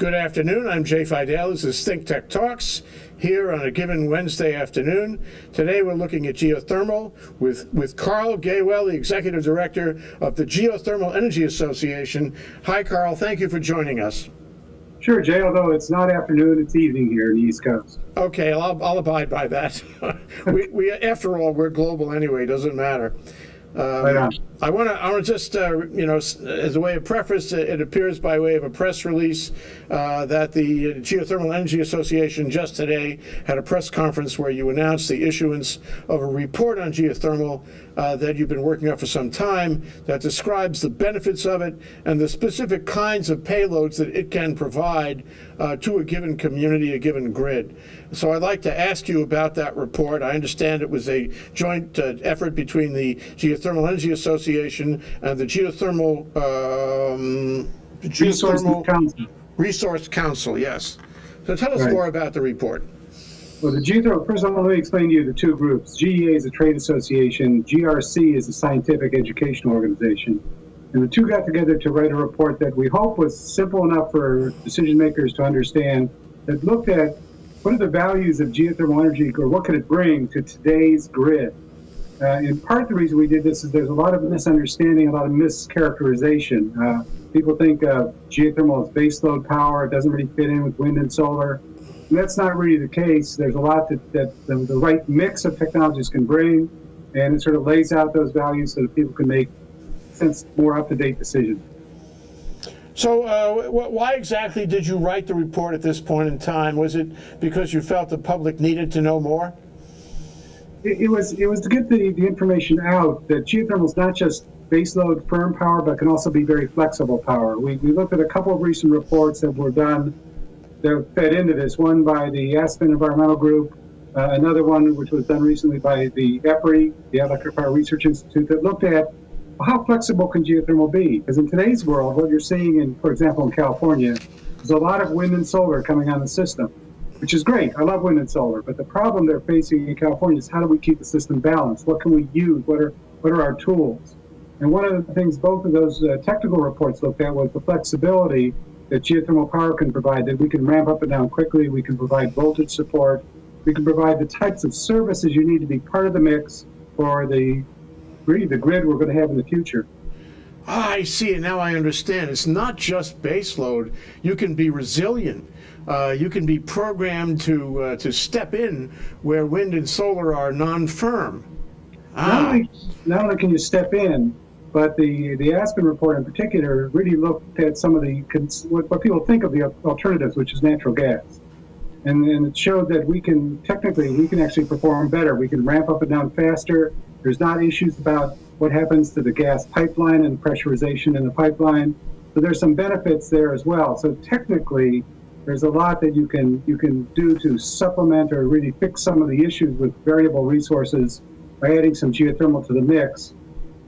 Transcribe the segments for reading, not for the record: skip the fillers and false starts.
Good afternoon. I'm Jay Fidel. This is Think Tech Talks here on a given Wednesday afternoon. Today we're looking at geothermal with Carl Gaywell, the Executive Director of the Geothermal Energy Association. Hi, Carl. Thank you for joining us. Sure, Jay, although it's not afternoon, it's evening here in the East Coast. Okay, I'll abide by that. After all, we're global anyway. Doesn't matter. Right on. I want to just, as a way of preface, it appears by way of a press release that the Geothermal Energy Association just today had a press conference where you announced the issuance of a report on geothermal that you've been working on for some time that describes the benefits of it and the specific kinds of payloads that it can provide to a given community, a given grid. So I'd like to ask you about that report. I understand it was a joint effort between the Geothermal Energy Association and the Geothermal Resource Council, yes. So tell us more about the report. Well, the geothermal, first of all, let me explain to you the two groups. GEA is a trade association, GRC is a scientific educational organization. And the two got together to write a report that we hope was simple enough for decision makers to understand, that looked at what are the values of geothermal energy, or what could it bring to today's grid. In part, the reason we did this is there's a lot of misunderstanding, a lot of mischaracterization. People think of geothermal as baseload power. It doesn't really fit in with wind and solar. And that's not really the case. There's a lot that the right mix of technologies can bring, and it sort of lays out those values so that people can make more up-to-date decisions. So why exactly did you write the report at this point in time? Was it because you felt the public needed to know more? It was to get the information out that geothermal is not just baseload firm power, but can also be very flexible power. We looked at a couple of recent reports that were done that fed into this, one by the Aspen Environmental Group, another one which was done recently by the EPRI, the Electric Power Research Institute, that looked at how flexible can geothermal be? Because in today's world, what you're seeing, for example, in California, there's a lot of wind and solar coming on the system, which is great. I love wind and solar, but the problem they're facing in California is how do we keep the system balanced? What can we use? What are our tools? And one of the things both of those technical reports looked at was the flexibility that geothermal power can provide, that we can ramp up and down quickly, we can provide voltage support, we can provide the types of services you need to be part of the mix for the grid we're going to have in the future. I see, and now I understand. It's not just baseload. You can be resilient. You can be programmed to step in where wind and solar are non-firm. Not only can you step in, but the Aspen report in particular really looked at some of the what people think of the alternatives, which is natural gas. And it showed that we can actually perform better. We can ramp up and down faster. There's not issues about what happens to the gas pipeline and pressurization in the pipeline. So there's some benefits there as well. So technically, there's a lot that you can do to supplement or really fix some of the issues with variable resources by adding some geothermal to the mix.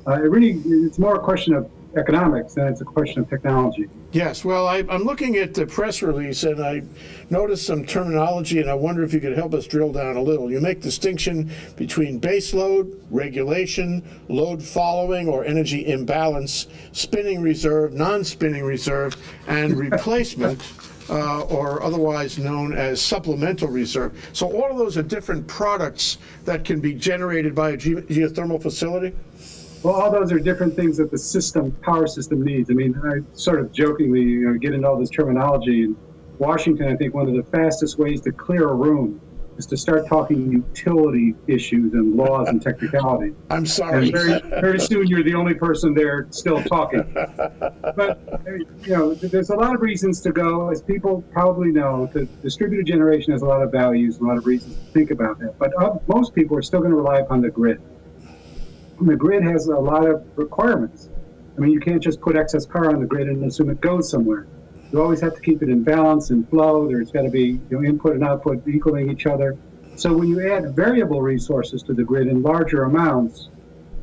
It's more a question of economics than it's a question of technology. Yes, well, I'm looking at the press release and I noticed some terminology, and I wonder if you could help us drill down a little. You make distinction between baseload, regulation, load following or energy imbalance, spinning reserve, non-spinning reserve, and replacement, or otherwise known as supplemental reserve. So all of those are different products that can be generated by a geothermal facility? Well, all those are different things that the power system needs. I mean, I sort of jokingly get into all this terminology. In Washington, I think one of the fastest ways to clear a room is to start talking utility issues and laws and technicality. I'm sorry. And very soon you're the only person there still talking. But, there's a lot of reasons to go. As people probably know, the distributed generation has a lot of values, a lot of reasons to think about that. But most people are still going to rely upon the grid. And the grid has a lot of requirements. I mean, you can't just put excess power on the grid and assume it goes somewhere. You always have to keep it in balance and flow. There's got to be input and output equaling each other. So when you add variable resources to the grid in larger amounts,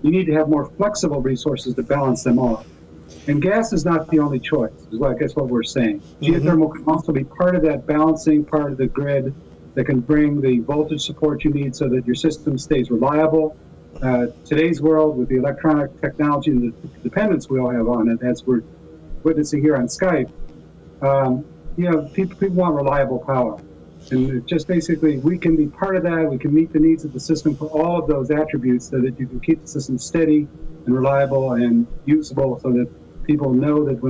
you need to have more flexible resources to balance them off. And gas is not the only choice, is what I guess what we're saying. Geothermal can also be part of that balancing part of the grid that can bring the voltage support you need so that your system stays reliable. Today's world, with the electronic technology and the dependence we all have on it, as we're witnessing here on Skype, people want reliable power. And just basically, we can be part of that. We can meet the needs of the system for all of those attributes so that you can keep the system steady and reliable and usable so that people know that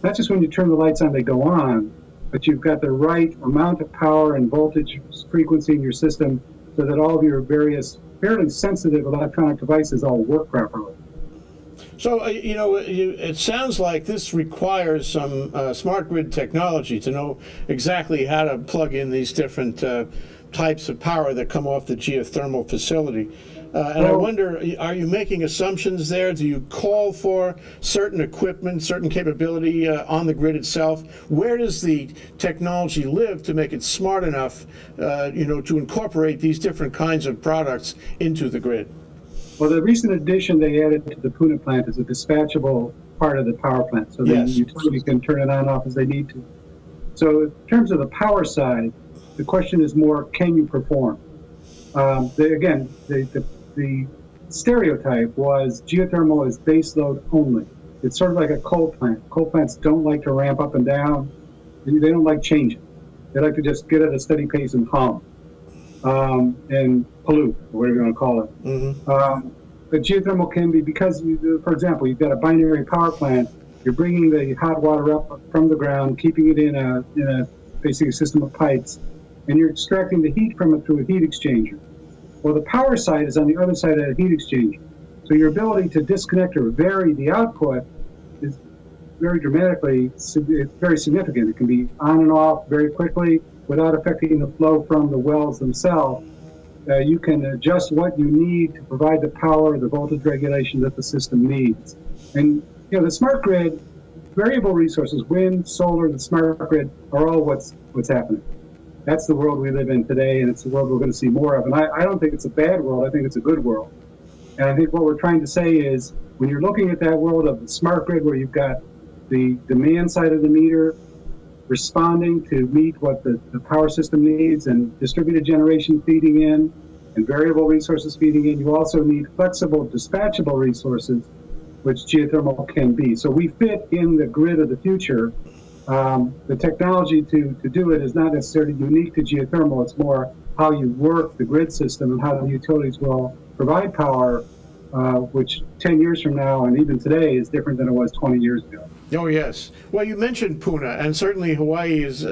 not just when you turn the lights on, they go on, but you've got the right amount of power and voltage frequency in your system so that all of your various fairly sensitive electronic devices all work properly. So, it sounds like this requires some smart grid technology to know exactly how to plug in these different types of power that come off the geothermal facility. And I wonder, are you making assumptions there? Do you call for certain equipment, certain capability on the grid itself? Where does the technology live to make it smart enough, to incorporate these different kinds of products into the grid? Well, the recent addition they added to the Puna plant is a dispatchable part of the power plant, so the utilities can turn it on and off as they need to. So in terms of the power side, the question is more, can you perform? The stereotype was geothermal is base load only. It's sort of like a coal plant. Coal plants don't like to ramp up and down. They don't like changing. They like to just get at a steady pace and hum. And pollute, or whatever you want to call it. Mm-hmm. But geothermal can be, because, for example, you've got a binary power plant, you're bringing the hot water up from the ground, keeping it in a basically system of pipes, and you're extracting the heat from it through a heat exchanger. Well, the power side is on the other side of that heat exchanger. So your ability to disconnect or vary the output is very dramatically, it's very significant. It can be on and off very quickly without affecting the flow from the wells themselves. You can adjust what you need to provide the power, the voltage regulation that the system needs. And the smart grid, variable resources, wind, solar, the smart grid are all what's happening. That's the world we live in today, and it's the world we're going to see more of. And I don't think it's a bad world. I think it's a good world. And I think what we're trying to say is, when you're looking at that world of the smart grid, where you've got the demand side of the meter responding to meet what the power system needs, and distributed generation feeding in, and variable resources feeding in, you also need flexible, dispatchable resources, which geothermal can be. So we fit in the grid of the future. The technology to do it is not necessarily unique to geothermal. It's more how you work the grid system and how the utilities will provide power, which 10 years from now and even today is different than it was 20 years ago. Oh, yes. Well, you mentioned Puna, and certainly Hawaii is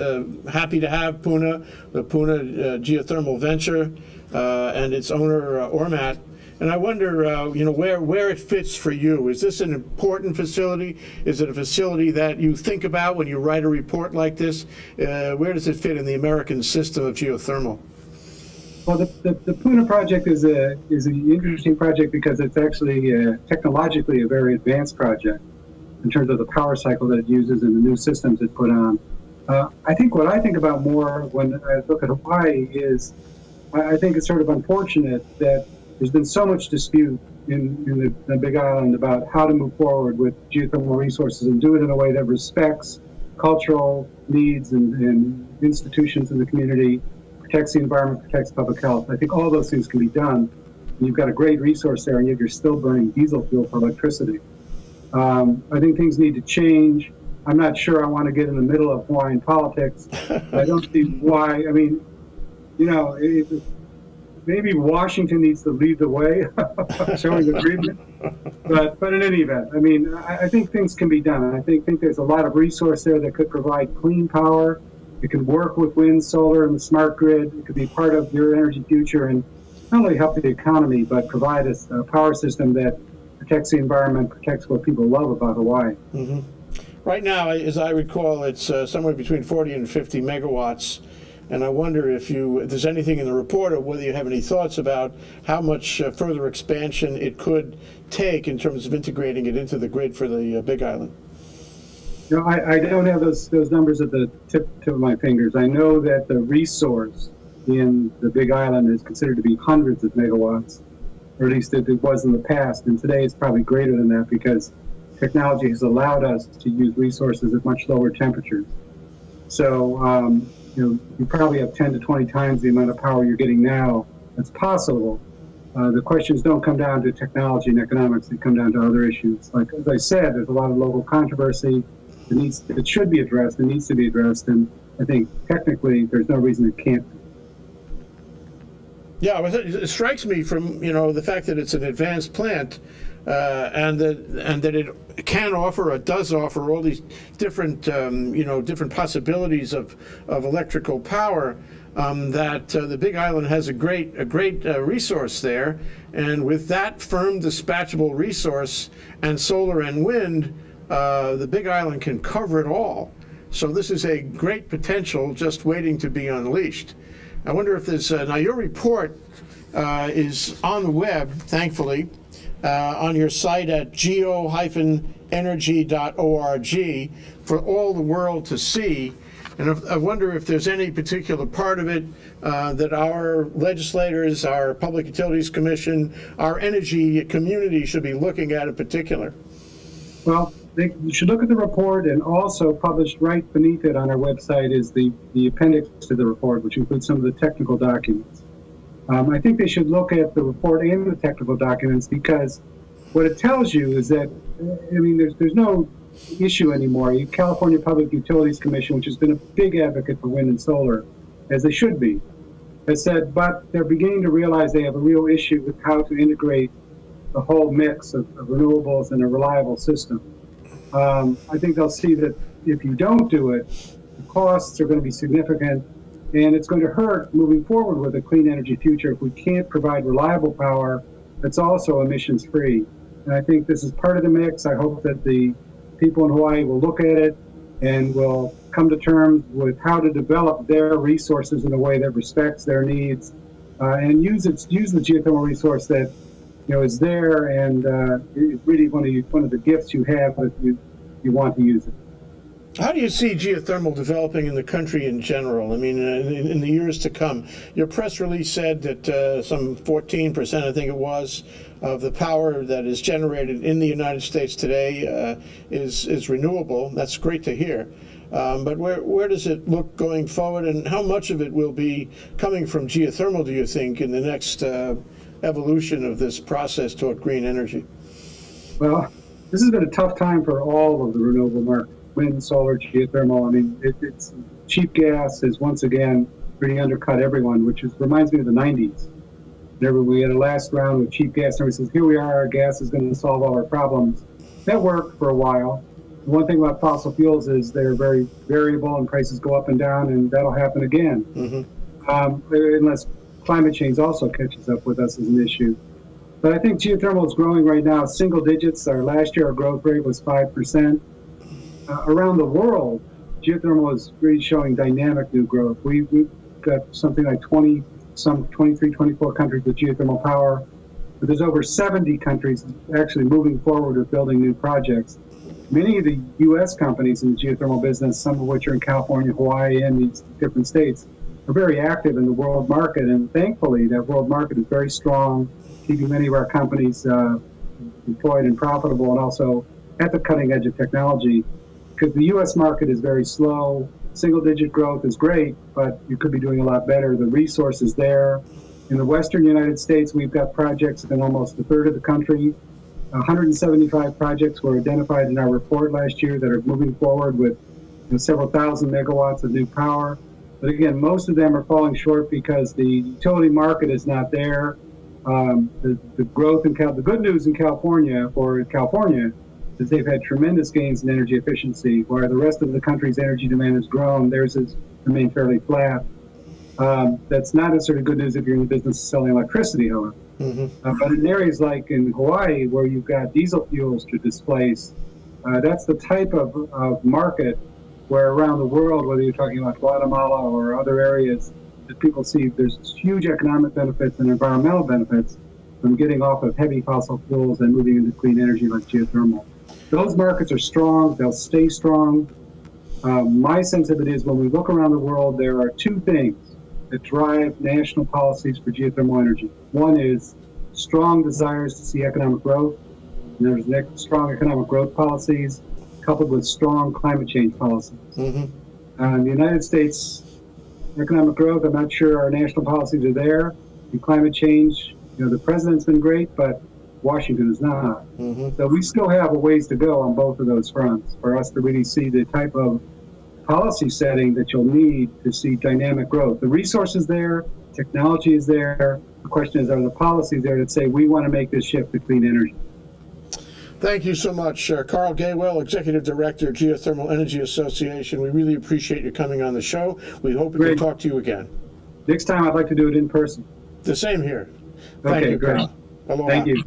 happy to have Puna, the Puna geothermal venture, and its owner, Ormat. And I wonder, where it fits for you. Is this an important facility? Is it a facility that you think about when you write a report like this? Where does it fit in the American system of geothermal? Well, the Puna project is an interesting project because it's actually technologically a very advanced project in terms of the power cycle that it uses and the new systems it put on. I think what I think about more when I look at Hawaii is I think it's sort of unfortunate that there's been so much dispute in the Big Island about how to move forward with geothermal resources and do it in a way that respects cultural needs and institutions in the community, protects the environment, protects public health. I think all those things can be done. And you've got a great resource there, and yet you're still burning diesel fuel for electricity. I think things need to change. I'm not sure I want to get in the middle of Hawaiian politics. I don't see why. I mean, maybe Washington needs to lead the way, showing agreement. But in any event, I mean, I think things can be done. I think there's a lot of resource there that could provide clean power. It can work with wind, solar, and the smart grid. It could be part of your energy future and not only help the economy, but provide a power system that protects the environment, protects what people love about Hawaii. Mm-hmm. Right now, as I recall, it's somewhere between 40 and 50 megawatts. And I wonder if there's anything in the report or whether you have any thoughts about how much further expansion it could take in terms of integrating it into the grid for the Big Island. No, I don't have those numbers at the tip of my fingers. I know that the resource in the Big Island is considered to be hundreds of megawatts, or at least it was in the past. And today it's probably greater than that because technology has allowed us to use resources at much lower temperatures. So, you probably have 10 to 20 times the amount of power you're getting now. That's possible. The questions don't come down to technology and economics. They come down to other issues. Like, as I said, there's a lot of local controversy. it should be addressed. It needs to be addressed, and I think technically there's no reason it can't be. Yeah, it strikes me from the fact that it's an advanced plant, and that it can offer or does offer all these different different possibilities of electrical power. That the Big Island has a great resource there, and with that firm dispatchable resource and solar and wind, the Big Island can cover it all. So this is a great potential just waiting to be unleashed. I wonder if there's now your report is on the web, thankfully, on your site at geo-energy.org for all the world to see. And I wonder if there's any particular part of it that our legislators, our Public Utilities Commission, our energy community should be looking at in particular. Well, you should look at the report, and also published right beneath it on our website is the appendix to the report, which includes some of the technical documents. I think they should look at the report and the technical documents, because what it tells you is that, there's no issue anymore. California Public Utilities Commission, which has been a big advocate for wind and solar, as they should be, has said, but they're beginning to realize they have a real issue with how to integrate the whole mix of renewables in a reliable system. I think they'll see that if you don't do it, the costs are going to be significant, and it's going to hurt moving forward with a clean energy future if we can't provide reliable power that's also emissions free. And I think this is part of the mix. I hope that the people in Hawaii will look at it and will come to terms with how to develop their resources in a way that respects their needs, and use the geothermal resource that is there, and it's really one of the gifts you have if you want to use it. How do you see geothermal developing in the country in general? In the years to come? Your press release said that some 14%, I think it was, of the power that is generated in the United States today is renewable. That's great to hear. But where does it look going forward, and how much of it will be coming from geothermal, do you think, in the next evolution of this process toward green energy? Well, this has been a tough time for all of the renewable market. Wind, solar, geothermal. It's cheap gas has once again really undercut everyone, which reminds me of the 90s. Whenever we had a last round with cheap gas, everybody says, here we are, our gas is going to solve all our problems. That worked for a while. The one thing about fossil fuels is they're very variable and prices go up and down, and that'll happen again. Unless climate change also catches up with us as an issue. But I think geothermal is growing right now, single digits. Last year, our growth rate was 5%. Around the world, geothermal is really showing dynamic new growth. We've got something like 23, 24 countries with geothermal power, but there's over 70 countries actually moving forward with building new projects. Many of the U.S. companies in the geothermal business, some of which are in California, Hawaii, and these different states, are very active in the world market, and thankfully that world market is very strong, keeping many of our companies employed and profitable, and also at the cutting edge of technology. Because the U.S. market is very slow. Single-digit growth is great, but you could be doing a lot better. The resource is there. In the western United States, we've got projects in almost a third of the country. 175 projects were identified in our report last year that are moving forward with several thousand megawatts of new power. But again, most of them are falling short because the utility market is not there. The growth in the good news in California is they've had tremendous gains in energy efficiency, where the rest of the country's energy demand has grown. Theirs has remained fairly flat. That's not necessarily good news if you're in the business of selling electricity, however. But in areas like in Hawaii, where you've got diesel fuels to displace, that's the type of market where around the world, whether you're talking about Guatemala or other areas, that people see there's huge economic benefits and environmental benefits from getting off of heavy fossil fuels and moving into clean energy like geothermal. Those markets are strong. They'll stay strong. My sense of it is when we look around the world, there are two things that drive national policies for geothermal energy. One is strong desires to see economic growth. And there's strong economic growth policies coupled with strong climate change policies. In the United States, economic growth, I'm not sure our national policies are there. In climate change, the president's been great, but Washington is not. So we still have a ways to go on both of those fronts for us to really see the type of policy setting that you'll need to see dynamic growth. The resources there, technology is there. The question is, are the policies there that say we want to make this shift to clean energy? Thank you so much, Carl Gaywell, Executive Director, Geothermal Energy Association. We really appreciate you coming on the show. We hope we can talk to you again. Next time, I'd like to do it in person. The same here. Okay, Thank you, great. Carl. Aloha. Thank you.